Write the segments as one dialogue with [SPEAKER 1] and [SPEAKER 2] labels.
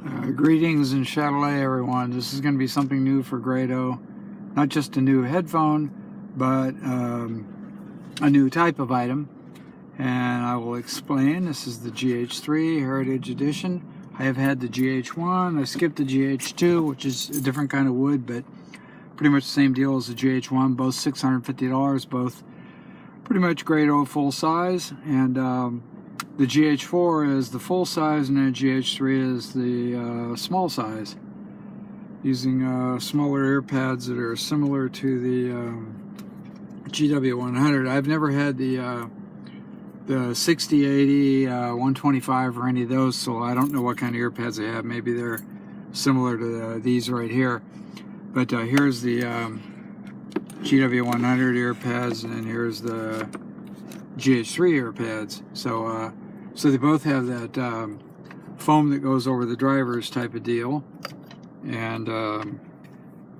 [SPEAKER 1] Greetings and Chatelet, everyone. This is going to be something new for Grado. Not just a new headphone, but a new type of item. And I will explain. This is the GH3 Heritage Edition. I have had the GH1. I skipped the GH2, which is a different kind of wood, but pretty much the same deal as the GH1. Both $650, both pretty much Grado full size. And the GH4 is the full size, and then GH3 is the small size, using smaller ear pads that are similar to the GW100. I've never had the 60, 80, 125 or any of those, so I don't know what kind of ear pads they have. Maybe they're similar to these right here. But here's the GW100 ear pads, and then here's the GH3 ear pads. So they both have that foam that goes over the drivers type of deal. And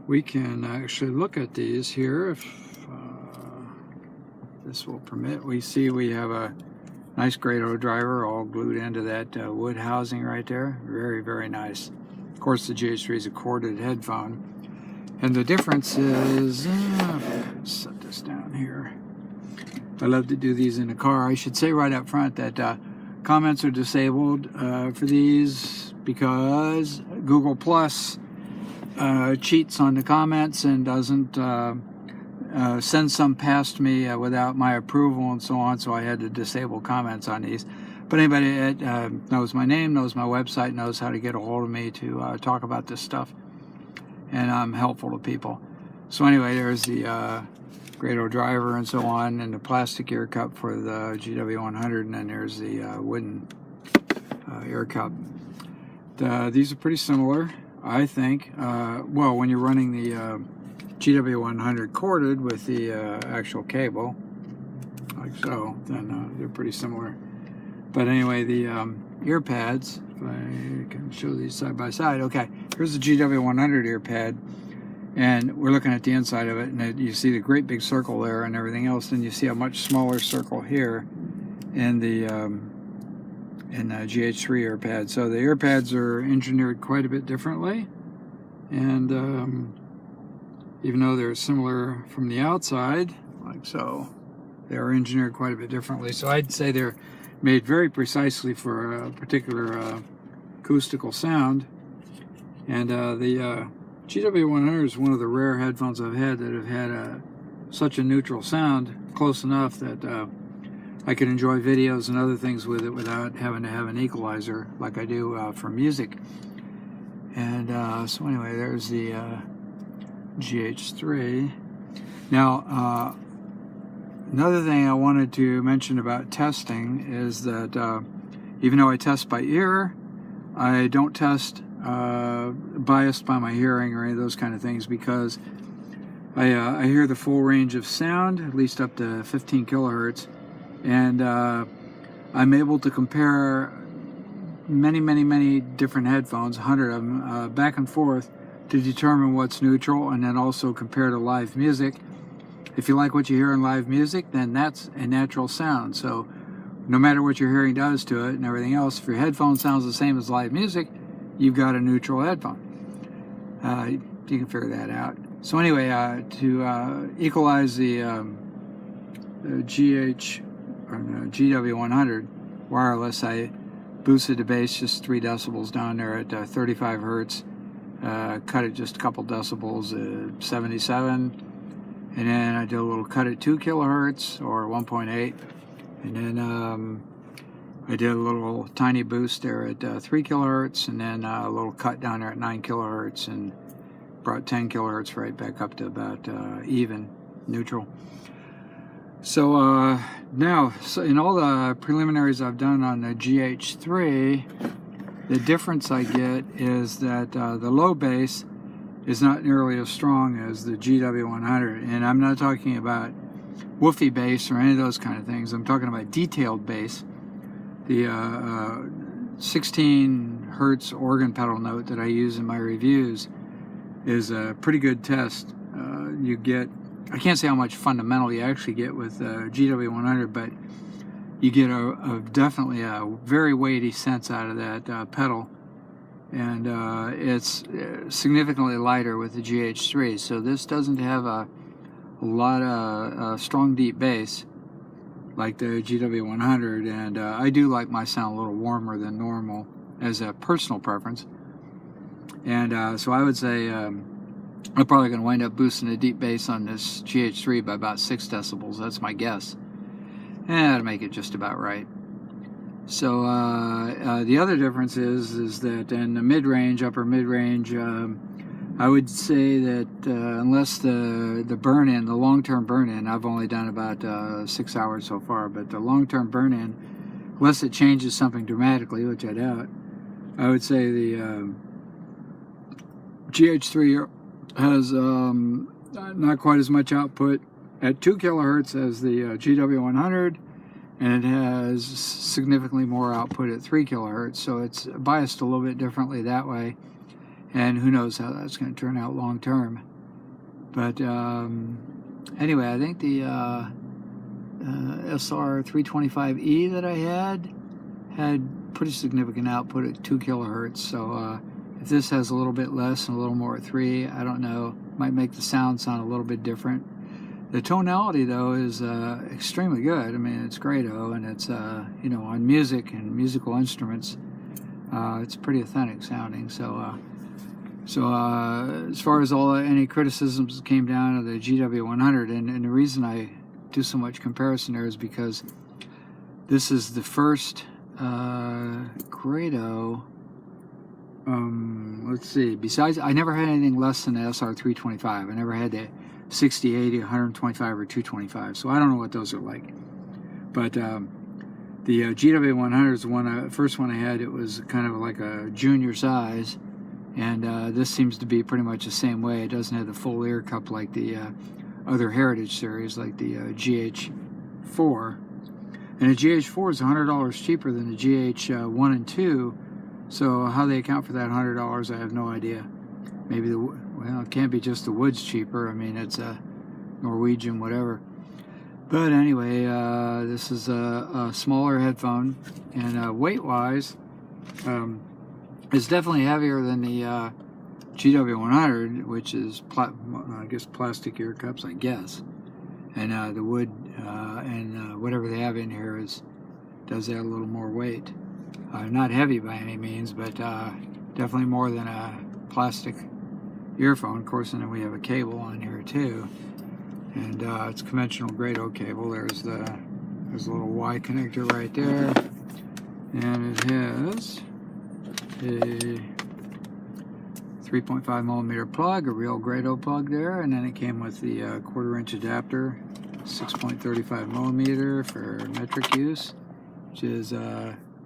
[SPEAKER 1] we can actually look at these here if this will permit. We see we have a nice Grado driver all glued into that wood housing right there. Very, very nice. Of course, the GH3 is a corded headphone. And the difference is, set this down here. I love to do these in the car. I should say right up front that comments are disabled for these because Google Plus cheats on the comments and doesn't send some past me without my approval and so on, so I had to disable comments on these. But anybody that knows my name, knows my website, knows how to get a hold of me to talk about this stuff, and I'm helpful to people. So anyway, there's the Grado driver and so on, and the plastic ear cup for the GW100, and then there's the wooden ear cup. These are pretty similar, I think. Well, when you're running the GW100 corded with the actual cable, like so, then they're pretty similar. But anyway, the ear pads, if I can show these side by side. Okay, here's the GW100 ear pad. And we're looking at the inside of it, and you see the great big circle there and everything else, and you see a much smaller circle here in the GH3 ear pad. So the ear pads are engineered quite a bit differently, and even though they're similar from the outside, like so, they are engineered quite a bit differently. So I'd say they're made very precisely for a particular acoustical sound, and the GW100 is one of the rare headphones I've had that have had such a neutral sound, close enough that I can enjoy videos and other things with it without having to have an equalizer like I do for music. And so anyway, there's the GH3. Now, another thing I wanted to mention about testing is that even though I test by ear, I don't test biased by my hearing or any of those kind of things, because I hear the full range of sound, at least up to 15 kilohertz, and I'm able to compare many different headphones, 100 of them, back and forth to determine what's neutral, and then also compare to live music. If you like what you hear in live music, then that's a natural sound. So no matter what your hearing does to it and everything else, if your headphone sounds the same as live music, you've got a neutral headphone. You can figure that out. So anyway, to equalize the GW100 wireless, I boosted the bass just 3 decibels down there at 35 hertz, cut it just a couple decibels at 77, and then I did a little cut at 2 kilohertz or 1.8, and then I did a little tiny boost there at 3 kilohertz, and then a little cut down there at 9 kilohertz, and brought 10 kilohertz right back up to about even, neutral. So now, in all the preliminaries I've done on the GH3, the difference I get is that the low bass is not nearly as strong as the GW100, and I'm not talking about woofy bass or any of those kind of things. I'm talking about detailed bass. The 16 hertz organ pedal note that I use in my reviews is a pretty good test. You get, I can't say how much fundamental you actually get with GW100, but you get definitely a very weighty sense out of that pedal and it's significantly lighter with the GH3. So this doesn't have a lot of strong deep bass like the GW100, and I do like my sound a little warmer than normal as a personal preference. And so I would say I'm probably going to wind up boosting the deep bass on this GH3 by about 6 decibels. That's my guess. And to make it just about right. So the other difference is that in the mid-range, upper mid-range, I would say that unless the burn-in, the long-term burn-in, I've only done about 6 hours so far, but the long-term burn-in, unless it changes something dramatically, which I doubt, I would say the GH3 has not quite as much output at 2 kilohertz as the GW100, and it has significantly more output at 3 kilohertz, so it's biased a little bit differently that way, and who knows how that's going to turn out long term. But anyway, I think the SR325E that I had pretty significant output at 2 kilohertz, so if this has a little bit less and a little more at 3, I don't know, might make the sound a little bit different. The tonality, though, is extremely good. I mean, it's Grado, and it's, you know, on music and musical instruments, it's pretty authentic sounding. So as far as any criticisms came down to the GW100, and the reason I do so much comparison there is because this is the first Grado, let's see, besides, I never had anything less than the SR325. I never had the 60, 80, 125, or 225, so I don't know what those are like. But the GW100 is the first one I had. It was kind of like a junior size, and this seems to be pretty much the same way. It doesn't have the full ear cup like the other Heritage series, like the GH4. And the GH4 is $100 cheaper than the GH1 and 2, so how they account for that $100, I have no idea. Maybe well, it can't be just the wood's cheaper. I mean, it's a Norwegian, whatever. But anyway, this is a smaller headphone, and weight-wise, it's definitely heavier than the GW100, which is, I guess, plastic ear cups, I guess. And the wood and whatever they have in here does add a little more weight. Not heavy by any means, but definitely more than a plastic earphone. Of course, and then we have a cable on here too, and it's conventional Grado cable. There's a little Y connector right there, and it has a 3.5 millimeter plug, a real Grado plug there, and then it came with the 1/4-inch adapter, 6.35 millimeter for metric use, which is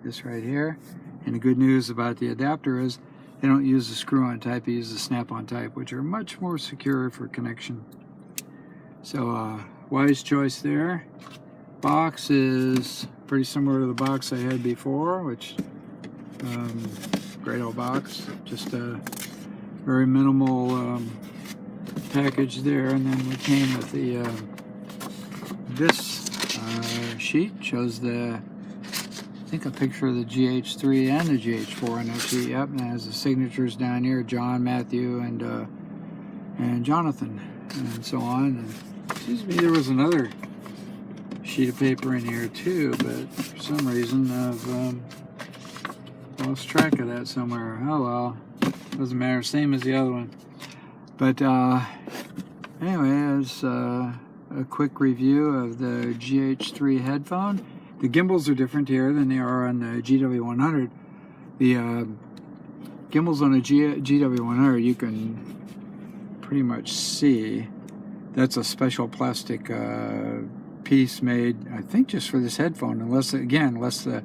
[SPEAKER 1] this right here. And the good news about the adapter is they don't use the screw-on type, they use the snap-on type, which are much more secure for connection. So wise choice there. Box is pretty similar to the box I had before, which Grado box, just a very minimal package there. And then we came with the this sheet shows I think a picture of the GH3 and the GH4 on that sheet. Yep, and it has the signatures down here: John, Matthew, and Jonathan, and so on. And excuse me, there was another sheet of paper in here too, but for some reason I've lost track of that somewhere. Oh well, doesn't matter. Same as the other one. But anyway, it's a quick review of the GH3 headphone. The gimbals are different here than they are on the GW100. The gimbals on the GW100 you can pretty much see. That's a special plastic piece made, I think, just for this headphone, unless the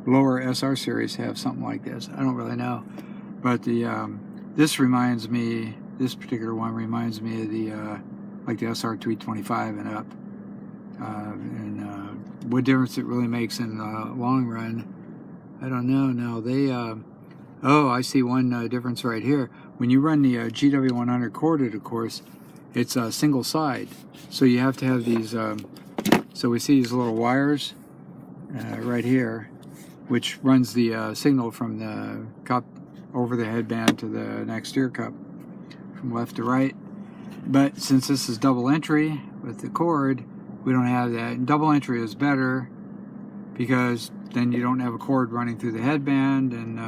[SPEAKER 1] lower SR series have something like this. I don't really know. But this particular one reminds me of the like the SR325 and up. What difference it really makes in the long run, I don't know. Now oh, I see one difference right here. When you run the GW100 corded, of course, it's a single side, so you have to have these. So we see these little wires right here, which runs the signal from the over the headband to the next ear cup from left to right. But since this is double entry with the cord, we don't have that. And double entry is better because then you don't have a cord running through the headband, and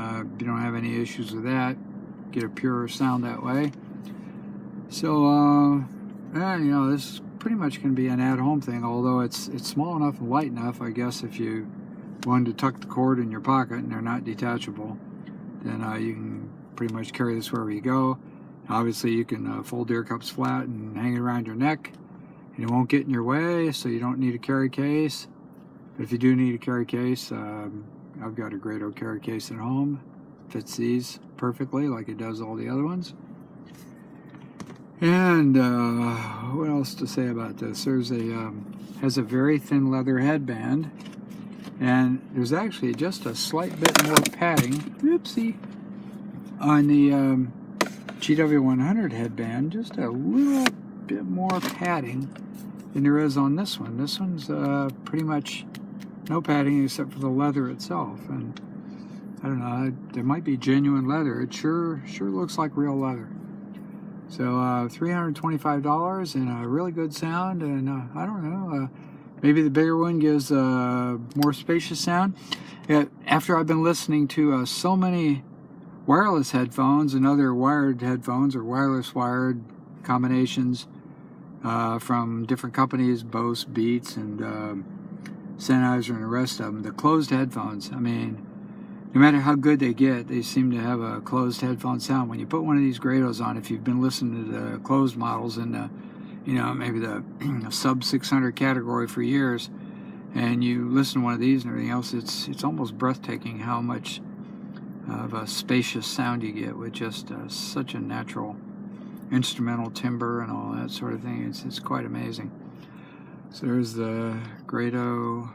[SPEAKER 1] you don't have any issues with that. Get a purer sound that way. So, you know, this pretty much can be an at-home thing, although it's small enough and light enough, I guess, if you wanted to tuck the cord in your pocket and they're not detachable, then you can pretty much carry this wherever you go. Obviously, you can fold ear cups flat and hang it around your neck, and it won't get in your way, so you don't need a carry case. But if you do need a carry case, I've got a Grado carry case at home. Fits these perfectly like it does all the other ones. And what else to say about this? There's has a very thin leather headband, and there's actually just a slight bit more padding, oopsie, on the GW100 headband, just a little bit more padding than there is on this one. This one's pretty much no padding except for the leather itself, and I don't know, there might be genuine leather. It sure looks like real leather. So $325 and a really good sound, and I don't know, maybe the bigger one gives more spacious sound. After I've been listening to so many wireless headphones and other wired headphones or wireless wired combinations from different companies, Bose, Beats, and Sennheiser, and the rest of them, the closed headphones, I mean, no matter how good they get, they seem to have a closed headphone sound. When you put one of these Grados on, if you've been listening to the closed models in the, you know, maybe the sub 600 category for years, and you listen to one of these and everything else, it's almost breathtaking how much of a spacious sound you get with just such a natural instrumental timbre and all that sort of thing. It's quite amazing. So there's the Grado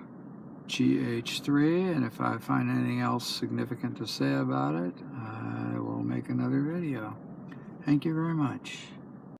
[SPEAKER 1] GH3, and if I find anything else significant to say about it, I will make another video. Thank you very much.